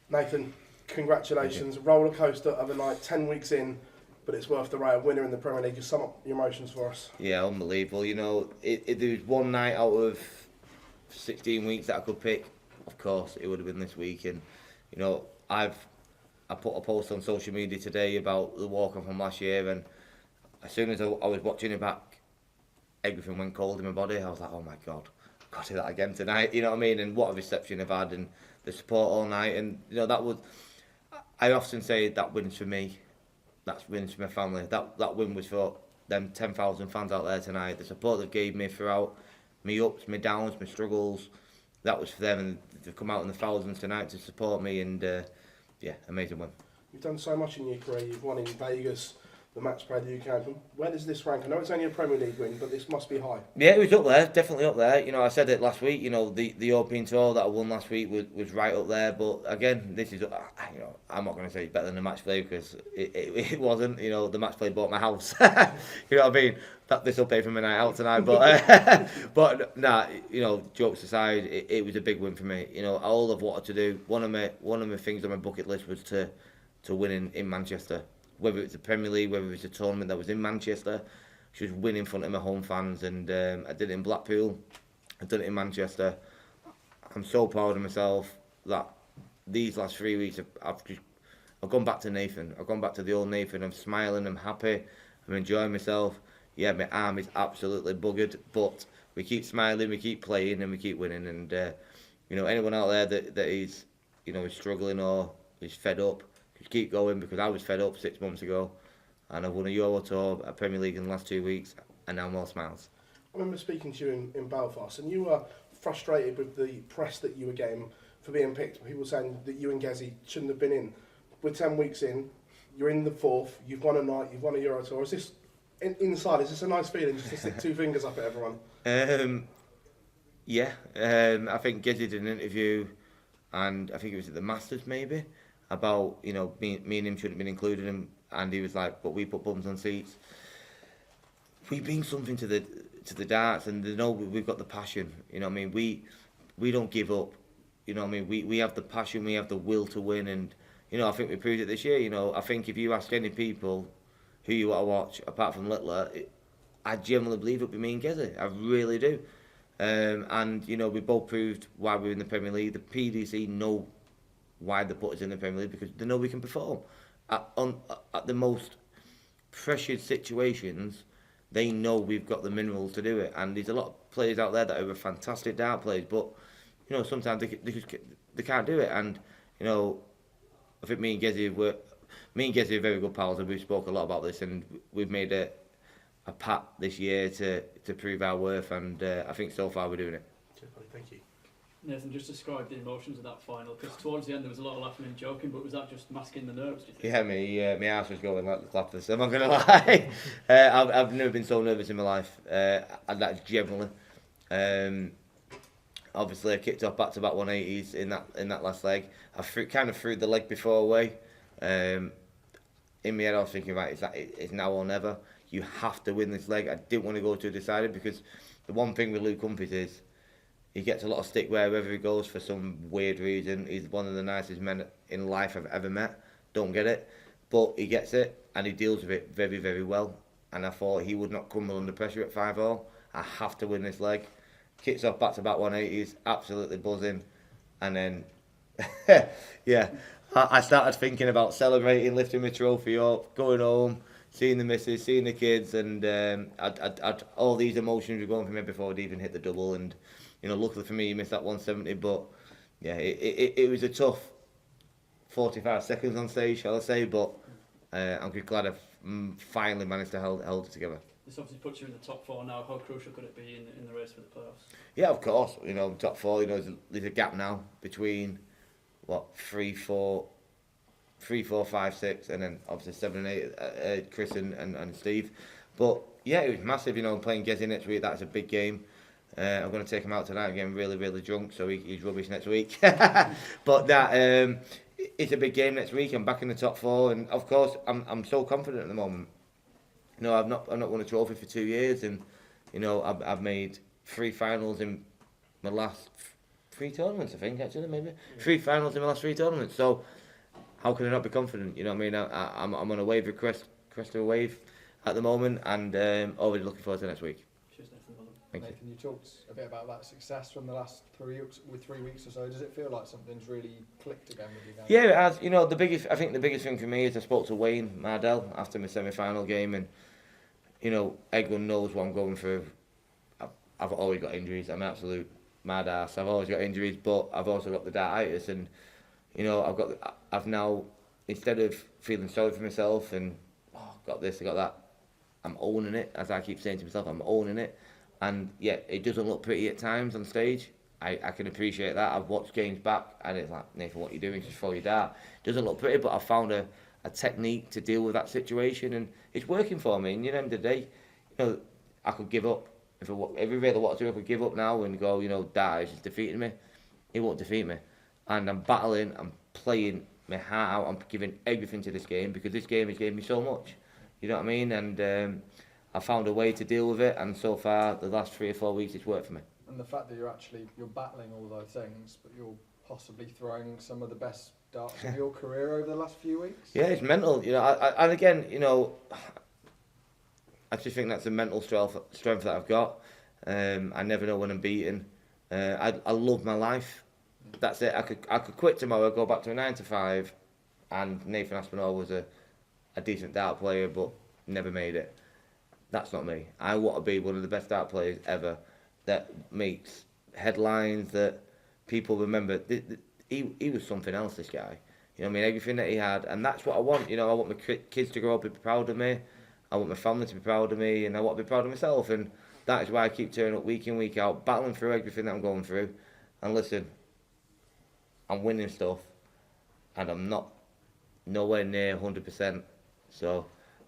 Nathan, congratulations. Roller coaster of a night, 10 weeks in, but it's worth the ride. Winner in the Premier League. Just sum up your emotions for us. Yeah, unbelievable. You know, if there was one night out of 16 weeks that I could pick, of course, it would have been this week. And, you know, I put a post on social media today about the walk-on from last year, and as soon as I was watching it back, everything went cold in my body. I was like, oh my God, I've got to do that again tonight. You know what I mean? And what a reception I've had, and the support all night. And, you know, that was, I often say that wins for me. That's wins for my family. That win was for them 10,000 fans out there tonight. The support they gave me throughout my ups, my downs, my struggles, that was for them. And they've come out in the thousands tonight to support me. And yeah, amazing win. You've done so much in your career. You've won in Vegas, the match play, the UK Open. Where does this rank? I know it's only a Premier League win, but this must be high. Yeah, it was up there, definitely up there. You know, I said it last week. You know, the European Tour that I won last week was right up there. But again, this is, you know, I'm not going to say it's better than the match play because it wasn't. You know, the match play bought my house. You know what I mean? This will pay for my night out tonight. But but nah, you know, jokes aside, it was a big win for me. You know, all I've wanted to do, one of my things on my bucket list was to win in Manchester. Whether it's a Premier League, whether it's a tournament that was in Manchester, just win in front of my home fans. And I did it in Blackpool, I've done it in Manchester. I'm so proud of myself that these last 3 weeks I've gone back to Nathan. I've gone back to the old Nathan. I'm smiling, I'm happy, I'm enjoying myself. Yeah, my arm is absolutely buggered, but we keep smiling, we keep playing, and we keep winning. And you know, anyone out there that is, you know, is struggling or is fed up, just keep going, because I was fed up 6 months ago, and I've won a Euro Tour, a Premier League in the last 2 weeks, and now I'm all smiles. I remember speaking to you in Belfast, and you were frustrated with the press that you were getting for being picked. People saying that you and Gezi shouldn't have been in. We're 10 weeks in, you're in the fourth, you've won a night, you've won a Euro Tour. Is this, inside, is this a nice feeling just to stick two fingers up at everyone? Yeah, I think Gezi did an interview, and I think it was at the Masters maybe, about, you know, me and him shouldn't have been included, and he was like, but we put bums on seats. We bring something to the darts, and they know we've got the passion. You know what I mean? We don't give up. You know what I mean? We have the passion, we have the will to win, and you know, I think we proved it this year. You know, I think if you ask any people who you want to watch, apart from Littler, I genuinely believe it'll be me and Gezi. I really do. And you know, we both proved why we're in the Premier League. The PDC know why they put us in the Premier League, because they know we can perform at the most pressured situations. They know we've got the minerals to do it, and there's a lot of players out there that are fantastic dart players, but you know, sometimes they can't do it. And you know, I think me and Gezi are very good pals, and we've spoke a lot about this, and we've made a pact this year to prove our worth, and I think so far we're doing it. Thank you. Nathan, just describe the emotions of that final, because towards the end there was a lot of laughing and joking, but was that just masking the nerves, do you think? Yeah, my arse was going like the clappers, I'm not going to lie. I've never been so nervous in my life, and that's generally. Obviously, I kicked off back-to-back 180s in that last leg. I kind of threw the leg before away. In my head, I was thinking, right, it's now or never. You have to win this leg. I didn't want to go to a decider, because the one thing with Luke Humphries is he gets a lot of stick wherever he goes for some weird reason. He's one of the nicest men in life I've ever met. Don't get it. But he gets it, and he deals with it very, very well. And I thought he would not crumble under pressure at 5-all. I have to win this leg. Kicks off back-to-back 180s, absolutely buzzing. And then, yeah, I started thinking about celebrating, lifting my trophy up, going home, seeing the missus, seeing the kids, and I'd all these emotions were going for me before I'd even hit the double. And you know, luckily for me, he missed that 170. But yeah, it was a tough 45 seconds on stage, shall I say? But I'm glad I've finally managed to hold it together. This obviously puts you in the top four now. How crucial could it be in the race for the playoffs? Yeah, of course. You know, top four. You know, there's a gap now between 3, 4, 5, 6, and then obviously 7 and 8. Chris and Steve. But yeah, it was massive. You know, playing Gezi next week. That's a big game. I'm going to take him out tonight. I'm getting really, really drunk, so he's rubbish next week. But that it's a big game next week. I'm back in the top four, and of course, I'm so confident at the moment. You know, I've not won a trophy for 2 years, and you know, I've made 3 finals in my last 3 tournaments, I think, actually, maybe. 3 finals in the last 3 tournaments. So, how can I not be confident? You know what I mean? I'm on a wave of crest of a wave at the moment, and already looking forward to next week. Cheers, Nathan. Nathan, you talked a bit about that success from the last 3 weeks or so. Does it feel like something's really clicked again with you guys? Yeah, it has. You know, I think the biggest thing for me is I spoke to Wayne Mardell after my semi-final game, and you know, everyone knows what I'm going through. I've always got injuries. I'm an absolute mad ass. I've always got injuries, but I've also got the Dartitis, and you know, I've now, instead of feeling sorry for myself and got this, I got that, I'm owning it. As I keep saying to myself, I'm owning it. And yeah, it doesn't look pretty at times on stage. I can appreciate that. I've watched games back, and it's like, Nathan, what are you doing? Just throw your dart. It doesn't look pretty, but I found a technique to deal with that situation, and it's working for me. And at the end of the day, you know, I could give up. If every really wanted to, I could give up now and go, you know, Dartitis is defeating me. He won't defeat me. And I'm battling, I'm playing my heart out, I'm giving everything to this game, because this game has given me so much. You know what I mean? And I found a way to deal with it, and so far, the last 3 or 4 weeks, it's worked for me. And the fact that you're battling all those things, but you're possibly throwing some of the best darts of your career over the last few weeks? Yeah, it's mental. You know, and again, you know, I just think that's a mental strength that I've got. I never know when I'm beaten. I love my life. That's it. I could quit tomorrow, go back to a 9 to 5, and Nathan Aspinall was a decent dart player, but never made it. That's not me. I want to be one of the best dart players ever, that makes headlines, that people remember. He was something else, this guy. You know what I mean? Everything that he had, and that's what I want. You know, I want my kids to grow up and be proud of me. I want my family to be proud of me, and I want to be proud of myself. And that is why I keep turning up week in, week out, battling through everything that I'm going through. And listen, I'm winning stuff, and I'm not nowhere near 100%. So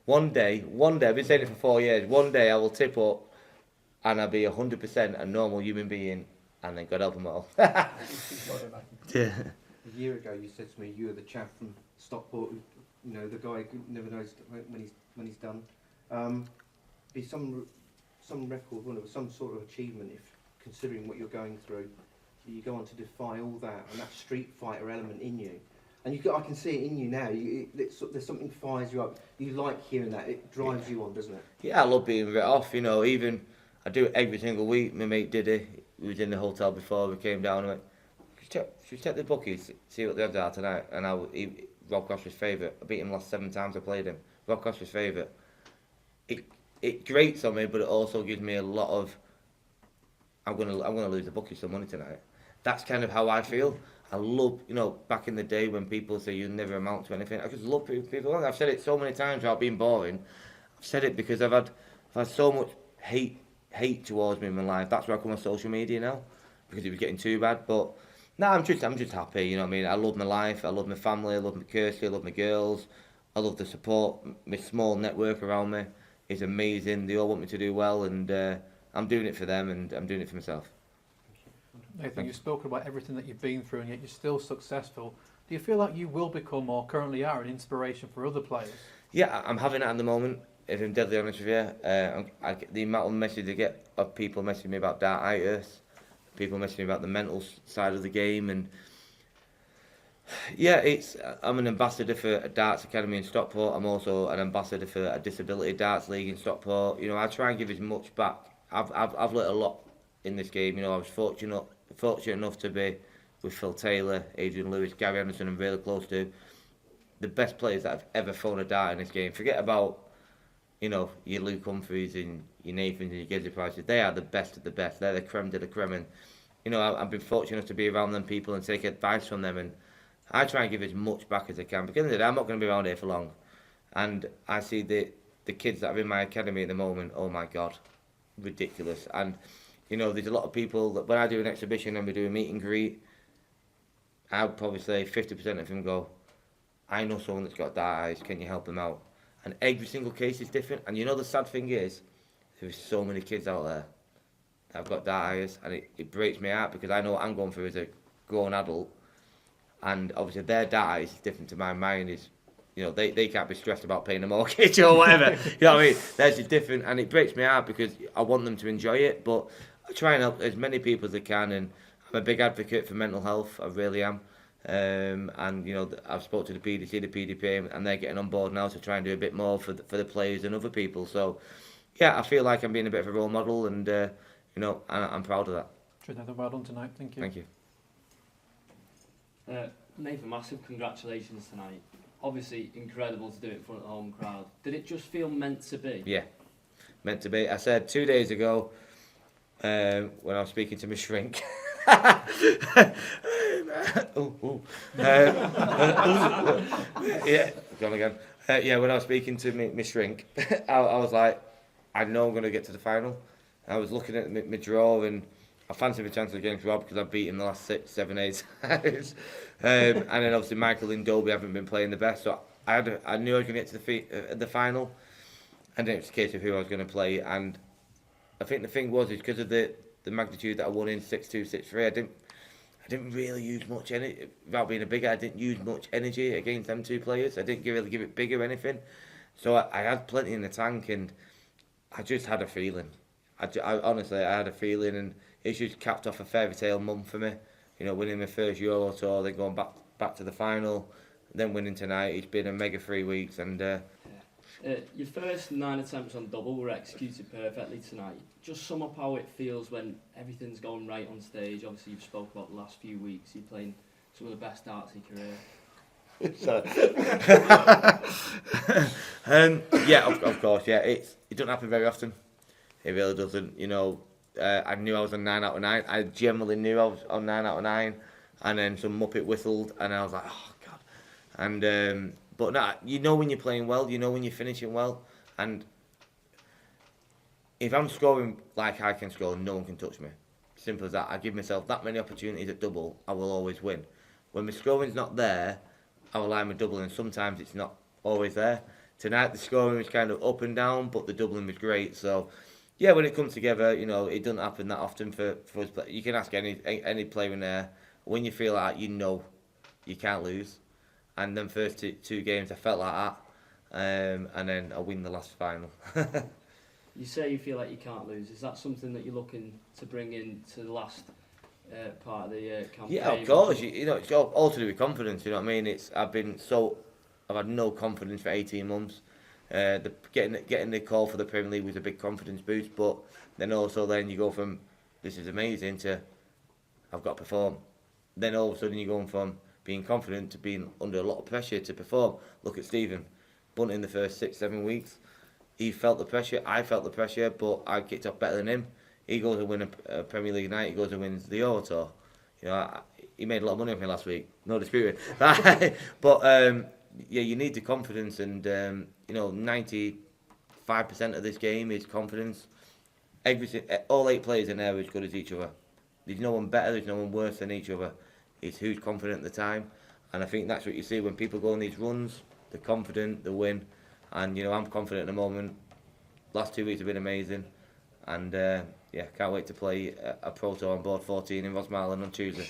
one day, I've been saying it for 4 years, one day I will tip up and I'll be 100% a normal human being, and then God help them all. Yeah. A year ago you said to me you were the chap from Stockport, you know, the guy who never knows when he's done. Be some record, well, some sort of achievement, if considering what you're going through, you go on to defy all that and that street fighter element in you. And I can see it in you now. There's something fires you up. You like hearing that. It drives you on, doesn't it? Yeah, I love being writ off. You know, even I do it every single week. My mate Diddy, who was in the hotel before we came down, and went, should we check the bookies, see what the odds are tonight? And Rob Coster's favourite. I beat him last 7 times I played him. Rob Coster's favourite. It grates on me, but it also gives me a lot of, I'm gonna lose the bookies some money tonight. That's kind of how I feel. I love, you know, back in the day when people say you never amount to anything, I just love people. I've said it so many times without being boring. I've said it because I've had so much hate towards me in my life. That's why I come on social media now, because it was getting too bad. But no, I'm just happy. You know what I mean? I love my life. I love my family. I love my Kirsty. I love my girls. I love the support. My small network around me is amazing. They all want me to do well, and I'm doing it for them, and I'm doing it for myself. Nathan, you've spoken about everything that you've been through, and yet you're still successful. Do you feel like you will become, or currently are, an inspiration for other players? Yeah, I'm having it at the moment, if I'm deadly honest with you. The amount of messages I get of people messaging me about Dartitis, people messaging me about the mental side of the game, and yeah, I'm an ambassador for a darts academy in Stockport. I'm also an ambassador for a disability darts league in Stockport. You know, I try and give as much back. I've learnt a lot in this game. You know, I was fortunate enough to be with Phil Taylor, Adrian Lewis, Gary Anderson. I'm really close to the best players that have ever thrown a dart in this game. Forget about, you know, your Luke Humphries and your Nathans and your Gizzy Prices. They are the best of the best. They're the creme de la creme. And, you know, I've been fortunate enough to be around them people and take advice from them. And I try and give as much back as I can. Because I'm not going to be around here for long. And I see the kids that are in my academy at the moment, oh my God, ridiculous. And, you know, there's a lot of people that when I do an exhibition and we do a meet and greet, I would probably say 50% of them go, I know someone that's got Dartitis, can you help them out? And every single case is different. And you know the sad thing is, there's so many kids out there that have got Dartitis, and it breaks me out because I know what I'm going through as a grown adult. And obviously their Dartitis is different to mine. Mine is, you know, they can't be stressed about paying a mortgage or whatever. You know what I mean? Theirs is different, and it breaks me out because I want them to enjoy it. But I try and help as many people as I can, and I'm a big advocate for mental health. I really am. And I've spoke to the PDC, the PDP, and they're getting on board now to try and do a bit more for the players and other people. So, yeah, I feel like I'm being a bit of a role model, and I'm proud of that. Nathan, well done tonight. Thank you. Thank you. Nathan, massive congratulations tonight. Obviously, incredible to do it in front of the home crowd. Did it just feel meant to be? Yeah, meant to be. I said 2 days ago when I was speaking to my shrink. Yeah, gone again. When I was speaking to my shrink, I was like, I know I'm going to get to the final. I was looking at my draw, and I fancied my chances against Rob because I've beaten the last 6, 7, 8 times. And then obviously Michael and Dolby haven't been playing the best, so I knew I was going to get to the final, and then it was a case of who I was going to play. And I think the thing was, is because of the magnitude that I won in 6-2, 6-3, I didn't really use much energy. Without being a bigger, I didn't use much energy against them two players. I didn't really give it big or anything. So I had plenty in the tank, and I just had a feeling. I honestly had a feeling, and it's just capped off a fairy tale month for me. Winning my first Euro tour, then going back to the final, then winning tonight. It's been a mega 3 weeks, and your first 9 attempts on double were executed perfectly tonight. Just sum up how it feels when everything's going right on stage. Obviously, you've spoke about the last few weeks. You're playing some of the best darts of your career. Yeah, of course. Yeah, it doesn't happen very often. It really doesn't. I knew I was on 9 out of 9. I generally knew I was on 9 out of 9, and then some muppet whistled, and I was like, oh god. And but no, when you're playing well, when you're finishing well, and if I'm scoring like I can score, no one can touch me. Simple as that. I give myself that many opportunities at double, I will always win. When my scoring's not there, I will line my double, and sometimes it's not always there. Tonight the scoring was kind of up and down, but the doubling was great. So yeah, when it comes together, it doesn't happen that often for us. But you can ask any player in there, when you feel like you can't lose. And then first two games I felt like that, and then I win the last final. You say you feel like you can't lose. Is that something that you're looking to bring into the last part of the campaign? Yeah, of course. It's all to do with confidence. You know what I mean? I've had no confidence for 18 months. Getting the call for the Premier League was a big confidence boost, but then you go from this is amazing to I've got to perform. Then all of a sudden you're going from being confident to being under a lot of pressure to perform. Look at Stephen Bunt in the first 6, 7 weeks. He felt the pressure, I felt the pressure, but I kicked off better than him. He goes and wins a Premier League night, he goes and wins the Euro Tour. He made a lot of money off me last week, no dispute. But you need the confidence, and 95% of this game is confidence. All 8 players in there are as good as each other. There's no one better, there's no one worse than each other. It's who's confident at the time, and I think that's what you see when people go on these runs. They're confident, they win, and I'm confident at the moment. Last 2 weeks have been amazing, and can't wait to play a Pro Tour on board 14 in Rosmarland on Tuesday.